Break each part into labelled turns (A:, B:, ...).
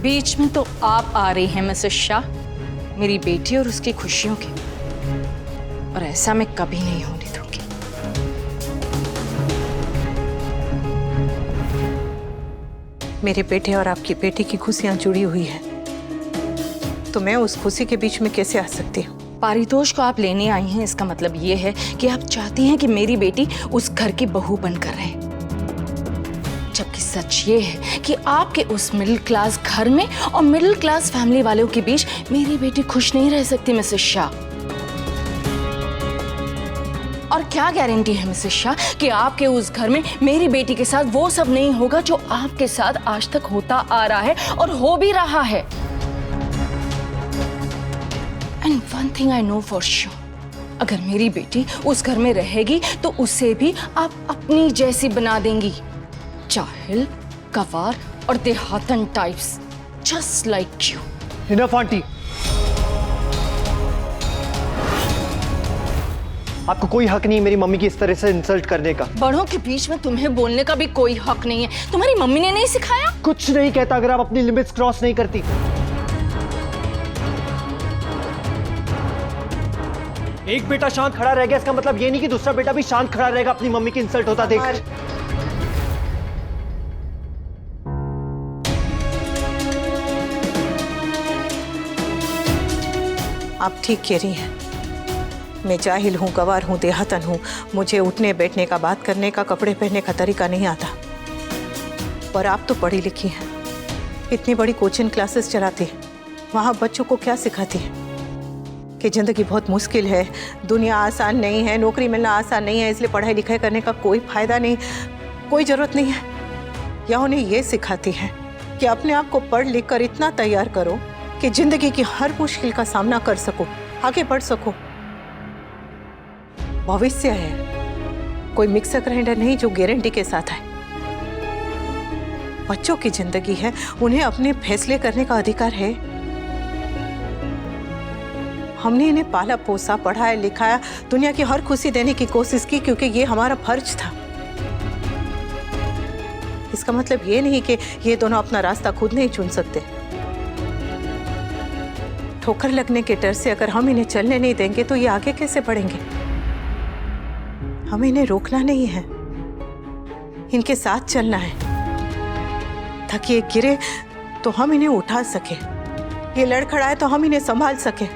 A: बीच में तो आप आ रही हैं मिसेस शाह, मेरी बेटी और उसकी खुशियों के, और ऐसा मैं कभी नहीं होने दूंगी।
B: मेरे बेटे और आपकी बेटी की खुशियां जुड़ी हुई हैं, तो मैं उस खुशी के बीच में कैसे आ सकती हूँ?
A: पारितोष को आप लेने आई हैं, इसका मतलब ये है कि आप चाहती हैं कि मेरी बेटी उस घर की बहू बनकर रहे, जबकि सच ये है कि आपके उस मिडिल क्लास घर में और मिडिल क्लास फैमिली वालों के बीच मेरी बेटी खुश नहीं रह सकती मिसेस शाह। और क्या गारंटी है मिसेस शाह कि आपके उस घर में मेरी बेटी के साथ वो सब नहीं होगा जो आपके साथ आज तक होता आ रहा है और हो भी रहा है। And one thing I know for sure, अगर मेरी बेटी उस घर में रहेगी तो उसे भी आप अपनी जैसी बना देंगी, जाहिल, गवार और देहातन types, just like you।
C: Enough aunty, आपको कोई हक नहीं है मेरी मम्मी की इस तरह से इंसल्ट करने का।
A: बड़ों के बीच में तुम्हें बोलने का भी कोई हक नहीं है। तुम्हारी मम्मी ने नहीं सिखाया?
C: कुछ नहीं कहता अगर आप अपनी लिमिट्स क्रॉस नहीं करती। एक बेटा शांत खड़ा रह गया, इसका मतलब ये नहीं कि दूसरा बेटा भी शांत खड़ा रहेगा अपनी मम्मी की इंसल्ट होता देख।
B: आप ठीक कह रही हैं, मैं जाहिल हूँ, गवार हूँ, देहातन हूँ, मुझे उठने बैठने का, बात करने का, कपड़े पहनने का तरीका नहीं आता। पर आप तो पढ़ी लिखी हैं, इतनी बड़ी कोचिंग क्लासेस चलाती हैं, वहाँ बच्चों को क्या सिखाती हैं कि ज़िंदगी बहुत मुश्किल है, दुनिया आसान नहीं है, नौकरी मिलना आसान नहीं है, इसलिए पढ़ाई लिखाई करने का कोई फ़ायदा नहीं, कोई ज़रूरत नहीं है। या उन्हें ये सिखाती है कि अपने आप को पढ़ लिख कर इतना तैयार करो कि ज़िंदगी की हर मुश्किल का सामना कर सको, आगे बढ़ सको। भविष्य है, कोई मिक्सर ग्राइंडर नहीं जो गारंटी के साथ है। बच्चों की जिंदगी है, उन्हें अपने फैसले करने का अधिकार है। हमने इन्हें पाला पोसा, पढ़ाया लिखाया, दुनिया की हर खुशी देने की कोशिश की क्योंकि ये हमारा फर्ज था। इसका मतलब ये नहीं कि ये दोनों अपना रास्ता खुद नहीं चुन सकते। ठोकर लगने के डर से अगर हम इन्हें चलने नहीं देंगे तो ये आगे कैसे बढ़ेंगे? हमें इन्हें रोकना नहीं है, इनके साथ चलना है ताकि ये गिरे तो हम इन्हें उठा सके, ये लड़खड़ाए तो हम इन्हें संभाल सके।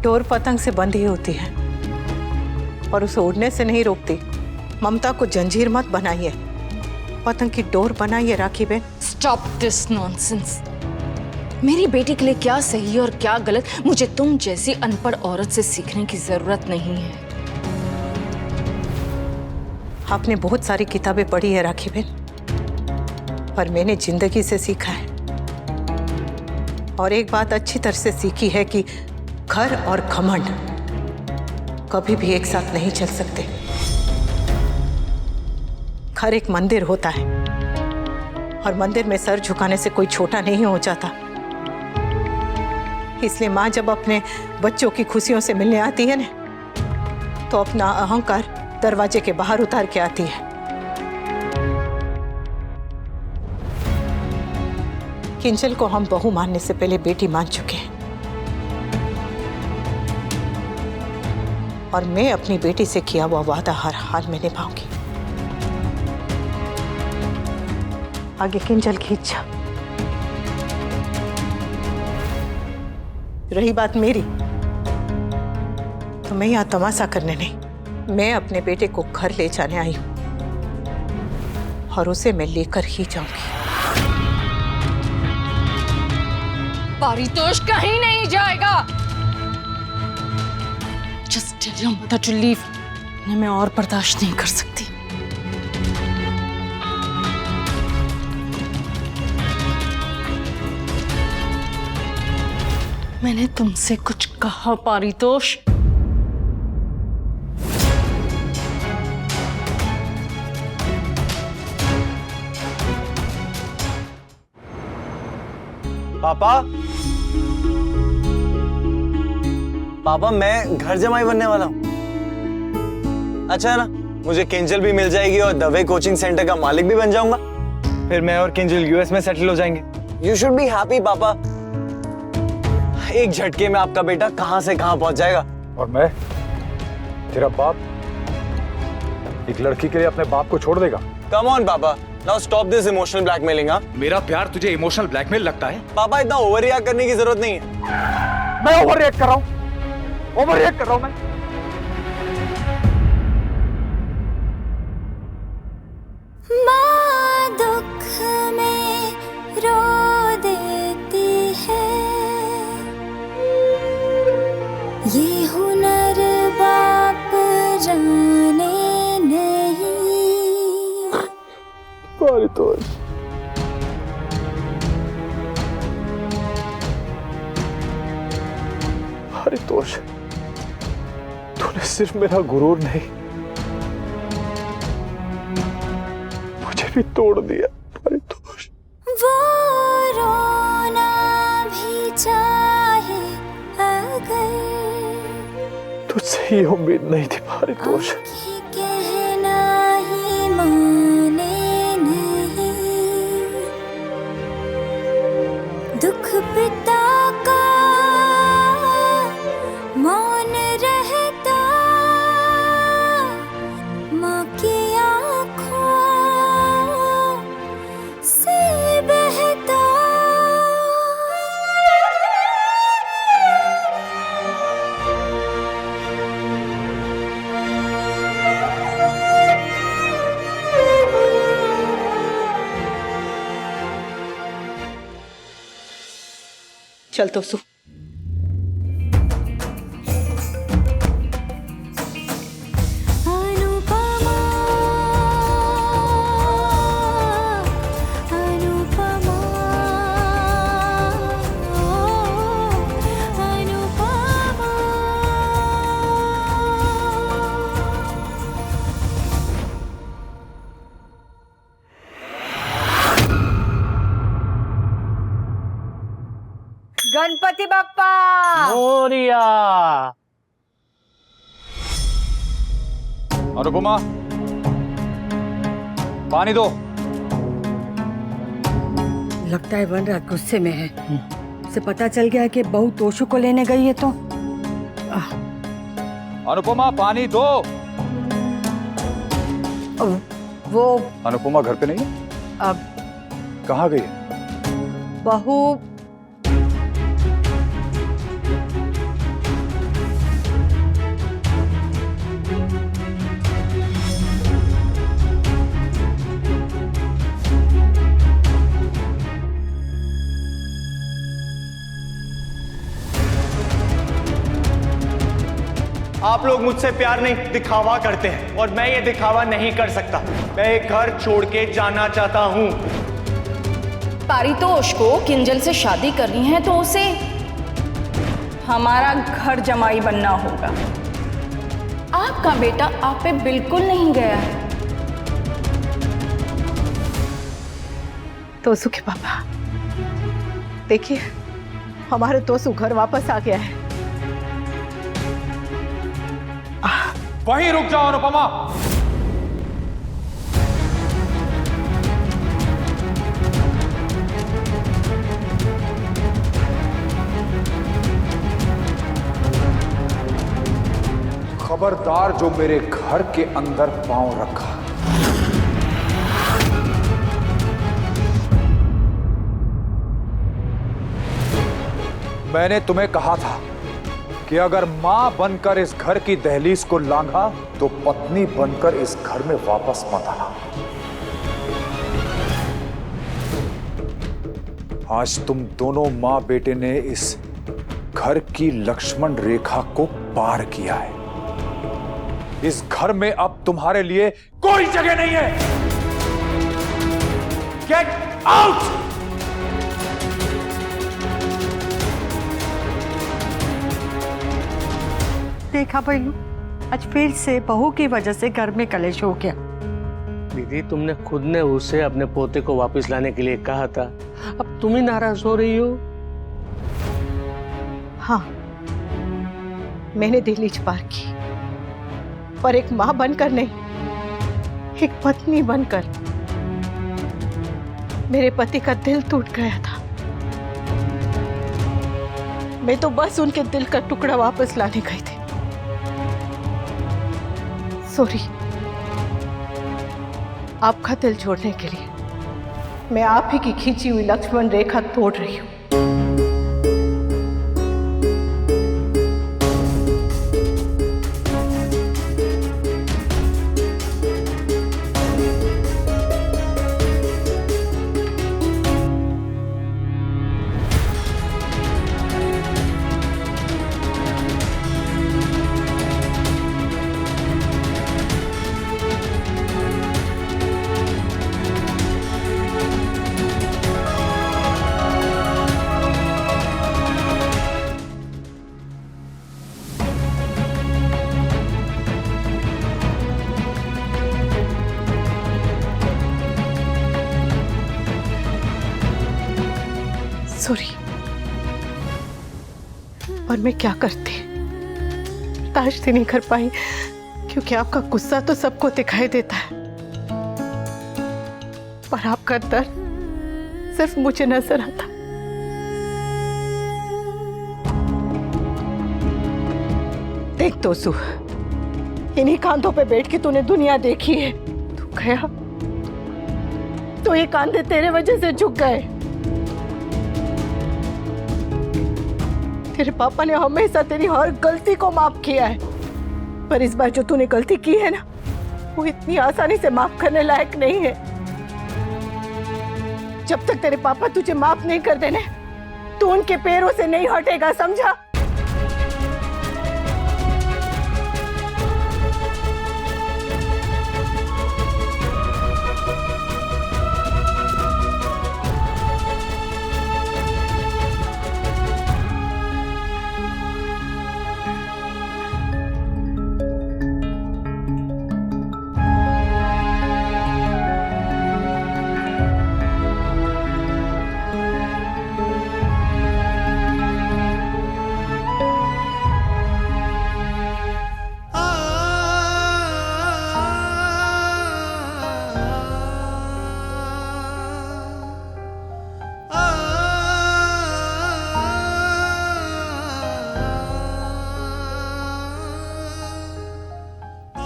B: डोर पतंग से बंधी होती है और उसे उड़ने से नहीं रोकती। ममता को जंजीर मत बनाइए, पतंग की डोर बनाइए राखी बहन।
A: Stop this nonsense. मेरी बेटी के लिए क्या सही और क्या गलत मुझे तुम जैसी अनपढ़ औरत से सीखने की जरूरत नहीं है।
B: आपने बहुत सारी किताबें पढ़ी है राखी बहन, पर मैंने जिंदगी से सीखा है। और एक बात अच्छी तरह से सीखी है कि घर और घमंड कभी भी एक साथ नहीं चल सकते। घर एक मंदिर होता है और मंदिर में सर झुकाने से कोई छोटा नहीं हो जाता। इसलिए माँ जब अपने बच्चों की खुशियों से मिलने आती है ना, तो अपना अहंकार दरवाजे के बाहर उतार के आती है। किंजल को हम बहू मानने से पहले बेटी मान चुके हैं और मैं अपनी बेटी से किया हुआ वादा हर हाल में निभाऊंगी। आगे किंजल की इच्छा। रही बात मेरी, तो मैं यहां तमाशा करने नहीं, मैं अपने बेटे को घर ले जाने आई हूं और उसे मैं लेकर ही जाऊंगी।
A: पारितोष कहीं नहीं जाएगा। Just tell your mother to leave। इन्हें मैं और बर्दाश्त नहीं कर सकती। मैंने तुमसे कुछ कहा पारितोष?
D: पापा, पापा मैं घर जमाई बनने वाला हूँ। अच्छा है ना, मुझे किंजल भी मिल जाएगी और दवे कोचिंग सेंटर का मालिक भी बन जाऊंगा। फिर मैं और किंजल यूएस में सेटल हो जाएंगे। यू शुड बी हैप्पी पापा। एक झटके में आपका बेटा कहां से कहां पहुंच जाएगा।
E: और मैं, तेरा बाप, एक लड़की के लिए अपने बाप को छोड़ देगा?
D: कम ऑन पापा, now stop this emotional blackmailing.
E: मेरा प्यार तुझे इमोशनल ब्लैकमेल लगता है?
D: पापा इतना ओवर रिएक्ट करने की जरूरत नहीं है।
E: मैं ओवर रिएक्ट कर रहा हूं? ओवर रिएक्ट कर रहा हूं मैं?
F: माँ दुख में रो देती है, ये हुनर बाप जाने नहीं।
E: पारितोष, पारितोष, तूने सिर्फ मेरा गुरूर नहीं, मुझे भी तोड़ दिया पारितोष।
F: वो रोना भी चाहे अगर,
E: तुझसे ये उम्मीद नहीं थी पारितोष।
F: आँखें कहना ही माने नहीं। दुख पिता का मौन रहता, माँ की आँखों से बहता।
B: चल तो सु।
F: अनुपमा, अनुपमा, अनुपमा।
G: गणपति बाप्पा
C: मोरिया।
E: अनुपमा, पानी दो।
G: लगता है वनराज गुस्से में है। उसे पता चल गया कि बहू तोशु को लेने गई है तो
E: अनुपमा, पानी दो।
G: वो
E: अनुपमा घर पे नहीं है?
G: अब
E: कहाँ गई है?
G: बहू
C: आप लोग मुझसे प्यार नहीं दिखावा करते हैं और मैं ये दिखावा नहीं कर सकता। मैं ये घर छोड़ के जाना चाहता हूँ।
A: पारितोष को किंजल से शादी करनी है तो उसे हमारा घर जमाई बनना होगा। आपका बेटा आप पे बिल्कुल नहीं गया है।
B: तोसु के पापा, देखिए हमारे तोसु घर वापस आ गया है।
E: वहीं रुक जाओ अनुपमा। खबरदार जो मेरे घर के अंदर पांव रखा। मैंने तुम्हें कहा था कि अगर मां बनकर इस घर की दहलीज को लांघा तो पत्नी बनकर इस घर में वापस मत आना। आज तुम दोनों मां बेटे ने इस घर की लक्ष्मण रेखा को पार किया है। इस घर में अब तुम्हारे लिए कोई जगह नहीं है। Get out!
G: देखा भैलू, आज फिर से बहू की वजह से घर में कलेश हो गया।
H: दीदी, तुमने खुद ने उसे अपने पोते को वापस लाने के लिए कहा था, अब तुम ही नाराज हो रही हो।
B: हाँ, मैंने दहलीज पार की, पर एक मां बनकर नहीं, एक पत्नी बनकर। मेरे पति का दिल टूट गया था। मैं तो बस उनके दिल का टुकड़ा वापस लाने गई थी। सॉरी, आपका दिल जोड़ने के लिए मैं आप ही की खींची हुई लक्ष्मण रेखा तोड़ रही हूं। सॉरी, और मैं क्या करती, बर्दाश्त ही नहीं कर पाई, क्योंकि आपका गुस्सा तो सबको दिखाई देता है, पर आपका दर्द सिर्फ मुझे नजर आता। देख तोसू, इन्हीं कांधों पे बैठ के तूने दुनिया देखी है। तू गया तो ये कांधे तेरे वजह से झुक गए। तेरे पापा ने हमेशा तेरी हर गलती को माफ किया है, पर इस बार जो तूने गलती की है ना, वो इतनी आसानी से माफ करने लायक नहीं है। जब तक तेरे पापा तुझे माफ नहीं कर देने, तू उनके पैरों से नहीं हटेगा, समझा?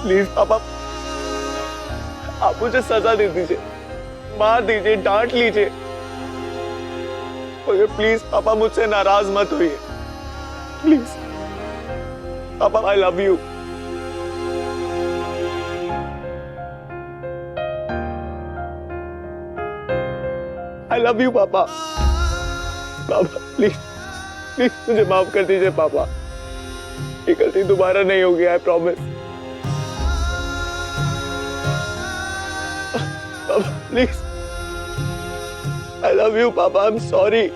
C: प्लीज पापा, आप मुझे सजा दे दीजिए, मार दीजिए, डांट लीजिए, मगर प्लीज पापा मुझसे नाराज मत होइए। प्लीज पापा, I love you. I love you पापा। पापा प्लीज प्लीज मुझे माफ कर दीजिए पापा, ये गलती दोबारा नहीं होगी, I promise. Papa, please. I love you, Papa. I'm sorry.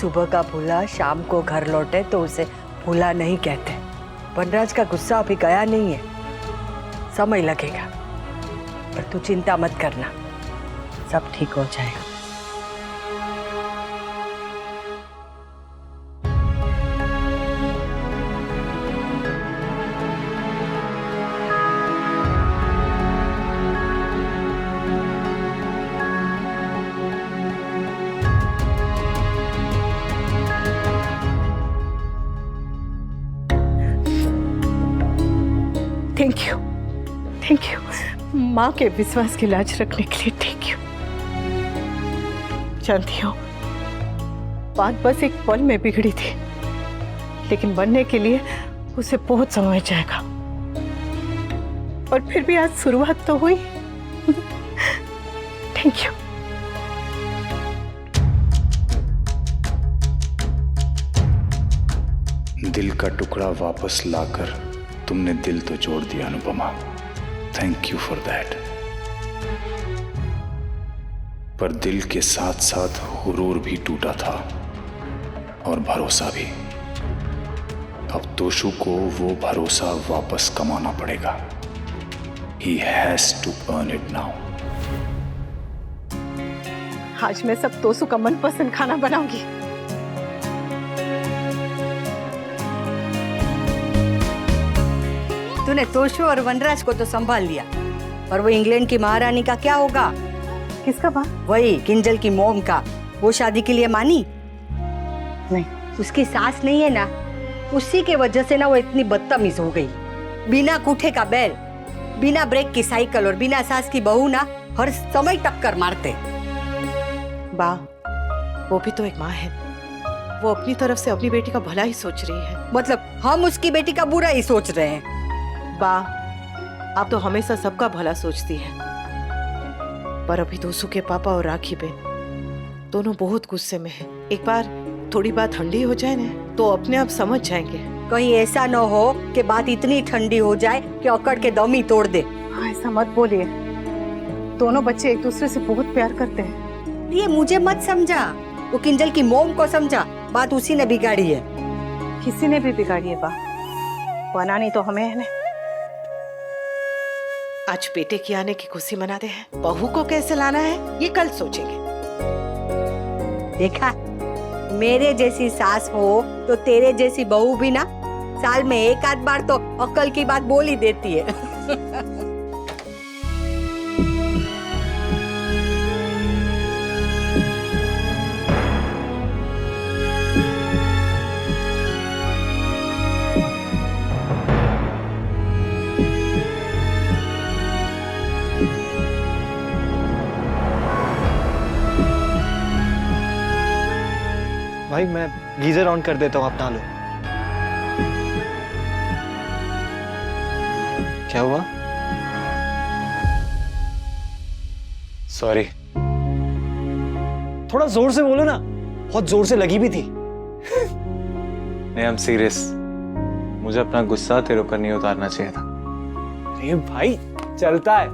G: सुबह का भूला शाम को घर लौटे तो उसे भूला नहीं कहते। वनराज का गुस्सा अभी गया नहीं है, समय लगेगा, पर तू चिंता मत करना, सब ठीक हो जाएगा।
B: थैंक यू माँ के विश्वास की लाज रखने के लिए। Thank you. जानती हो, बात बस एक पल में बिगड़ी थी, लेकिन बनने के लिए उसे बहुत समय जाएगा। और फिर भी आज शुरुआत तो हुई। Thank you.
E: दिल का टुकड़ा वापस लाकर तुमने दिल तो जोड़ दिया Anupama, thank you for that. पर दिल के साथ साथ हुरूर भी टूटा था और भरोसा भी। अब तोशु को वो भरोसा वापस कमाना पड़ेगा। He has to earn it now.
B: आज मैं सब तोसु का मनपसंद खाना बनाऊंगी।
G: तूने तोशु और वनराज को तो संभाल लिया, पर वो इंग्लैंड की महारानी का क्या होगा?
B: किसका बात?
G: वही किंजल की मोम का। वो शादी के लिए मानी
B: नहीं।
G: उसकी सास नहीं है ना, उसी के वजह से ना वो इतनी बदतमीज हो गई। बिना कूठे का बैल, बिना ब्रेक की साइकिल और बिना सास की बहू ना हर समय टक्कर मारते।
B: बा, वो भी तो एक माँ है। वो अपनी तरफ से अपनी बेटी का भला ही सोच रही है।
G: मतलब हम उसकी बेटी का बुरा ही सोच रहे हैं।
B: बा, आप तो हमेशा सबका भला सोचती है, पर अभी तोसु के पापा और राखी बहन दोनों बहुत गुस्से में हैं। एक बार थोड़ी बात ठंडी हो जाए ना तो अपने आप समझ जाएंगे।
G: कहीं ऐसा न हो कि बात इतनी ठंडी हो जाए कि अकड़ के दम ही तोड़ दे।
B: हाँ, ऐसा मत बोलिए। दोनों बच्चे एक दूसरे से बहुत प्यार करते हैं।
G: ये मुझे मत समझा, वो किंजल की मोम को समझा। बात उसी ने बिगाड़ी है।
B: किसी ने भी बिगाड़ी है बा, बनानी तो हमें है ना। आज बेटे की आने की खुशी मनाते हैं, बहू को कैसे लाना है ये कल सोचेंगे।
G: देखा, मेरे जैसी सास हो तो तेरे जैसी बहू भी ना साल में एक आध बार तो अक्ल की बात बोल ही देती है।
D: भाई मैं गीजर ऑन कर देता हूँ, आप नहा लो। क्या हुआ? सॉरी। थोड़ा जोर से बोलो ना, बहुत जोर से लगी भी थी। नहीं, आई एम सीरियस। मुझे अपना गुस्सा तेरे ऊपर नहीं उतारना चाहिए था। अरे भाई चलता है,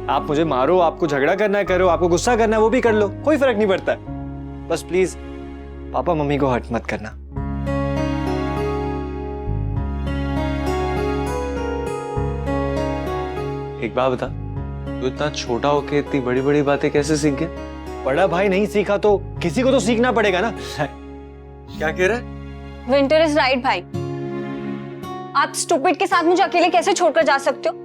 D: आप मुझे मारो, आपको झगड़ा करना है करो, आपको गुस्सा करना है वो भी कर लो, कोई फर्क नहीं पड़ता है। बस प्लीज पापा मम्मी को हर्ट मत करना। एक बात बता, तू इतना छोटा होके इतनी बड़ी बड़ी बातें कैसे सीख गया? बड़ा भाई नहीं सीखा तो किसी को तो सीखना पड़ेगा ना। क्या कह रहा है?
H: विंटर इज राइट भाई। आप स्टूपिड के साथ मुझे अकेले कैसे छोड़कर जा सकते हो?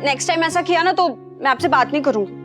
H: नेक्स्ट टाइम ऐसा किया ना तो मैं आपसे बात नहीं करूंगी।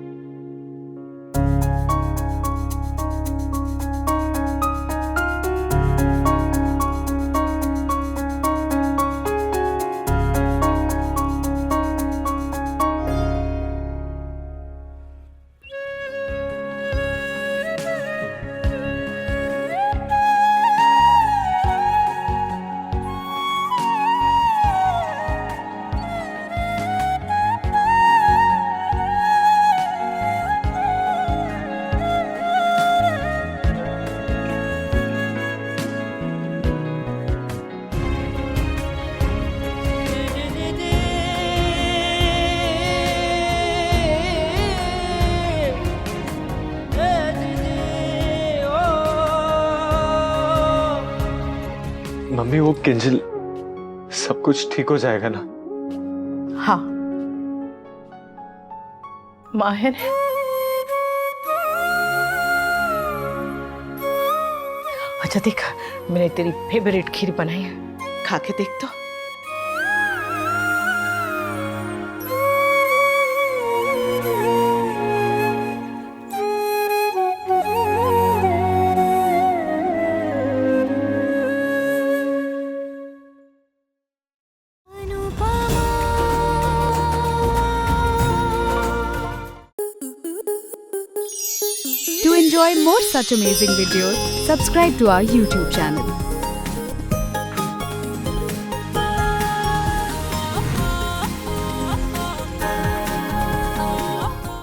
D: मम्मी वो किंजल, सब कुछ ठीक हो जाएगा ना?
B: हाँ, माहिर है। अच्छा देख, मैंने तेरी फेवरेट खीर बनाई है, खा के देख तो।
I: To enjoy more such amazing videos, subscribe to our YouTube channel.